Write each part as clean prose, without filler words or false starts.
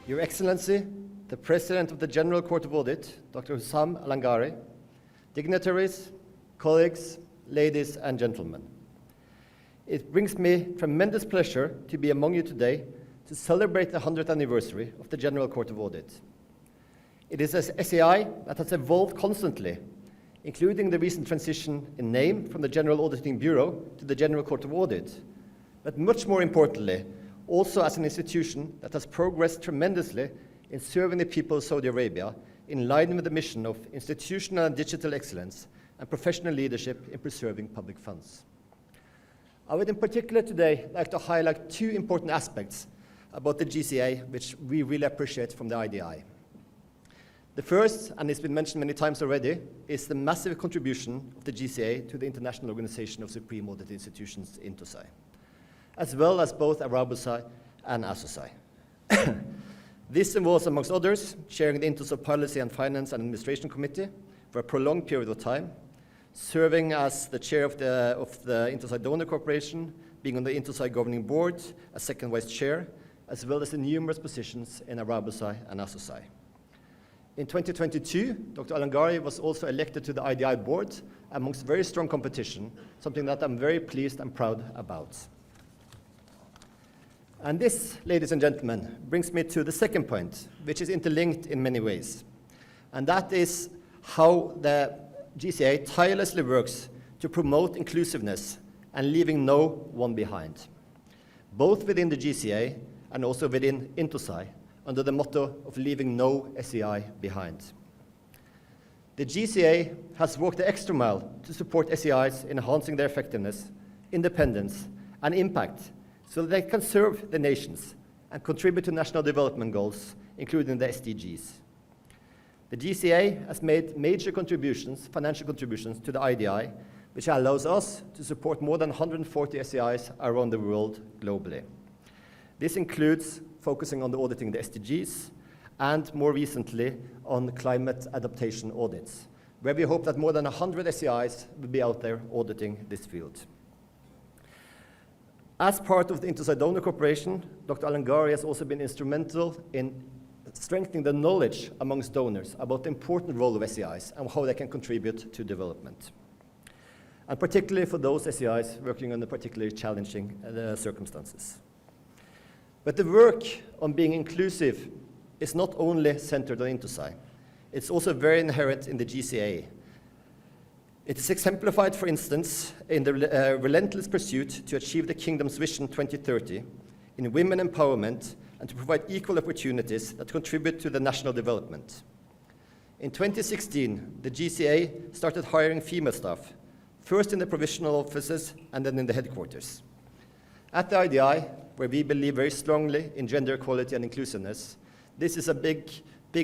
Your Excellency, the President of the General Court of Audit, Dr. Hussam Al-Angari, dignitaries, colleagues, ladies and gentlemen. It brings me tremendous pleasure to be among you today to celebrate the 100th anniversary of the General Court of Audit. It is an SAI that has evolved constantly, including the recent transition in name from the General Auditing Bureau to the General Court of Audit, but much more importantly, also as an institution that has progressed tremendously in serving the people of Saudi Arabia in line with the mission of institutional and digital excellence and professional leadership in preserving public funds. I would in particular today like to highlight two important aspects about the GCA which we really appreciate from the IDI. The first, and it's been mentioned many times already, is the massive contribution of the GCA to the International Organization of Supreme Audit Institutions, INTOSAI, as well as both Arabusai and ASUSAI. This involves, amongst others, chairing the INTOSAI Policy and Finance and Administration Committee for a prolonged period of time, serving as the chair of the INTOSAI Donor Corporation, being on the INTOSAI Governing Board as second vice chair, as well as the numerous positions in Arabusai and ASUSAI. In 2022, Dr. Al-Angari was also elected to the IDI board amongst very strong competition, something that I'm very pleased and proud about. And this, ladies and gentlemen, brings me to the second point, which is interlinked in many ways. And that is how the GCA tirelessly works to promote inclusiveness and leaving no one behind, both within the GCA and also within INTOSAI, under the motto of leaving no SEI behind. The GCA has walked the extra mile to support SEIs in enhancing their effectiveness, independence, and impact so that they can serve the nations and contribute to national development goals, including the SDGs. The GCA has made major contributions, financial contributions, to the IDI, which allows us to support more than 140 SEIs around the world globally. This includes focusing on the auditing the SDGs and more recently on climate adaptation audits, where we hope that more than 100 SEIs will be out there auditing this field. As part of the INTOSAI Donor Corporation, Dr. Al-Angari has also been instrumental in strengthening the knowledge amongst donors about the important role of SEIs and how they can contribute to development, and particularly for those SEIs working under particularly challenging circumstances. But the work on being inclusive is not only centered on INTOSAI, it's also very inherent in the GCA. It is exemplified, for instance, in the relentless pursuit to achieve the Kingdom's Vision 2030 in women empowerment and to provide equal opportunities that contribute to the national development. In 2016, the GCA started hiring female staff, first in the provisional offices and then in the headquarters. At the IDI, where we believe very strongly in gender equality and inclusiveness, this is a big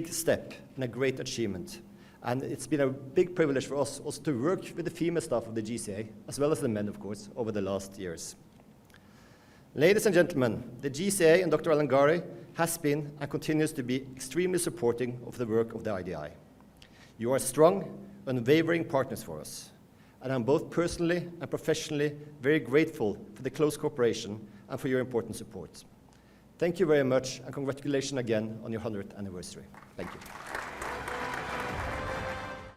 step and a great achievement. And it's been a big privilege for us also to work with the female staff of the GCA, as well as the men, of course, over the last years. Ladies and gentlemen, the GCA and Dr. Al-Angari has been and continues to be extremely supporting of the work of the IDI. You are strong, unwavering partners for us, and I'm both personally and professionally very grateful for the close cooperation and for your important support. Thank you very much, and congratulations again on your 100th anniversary. Thank you.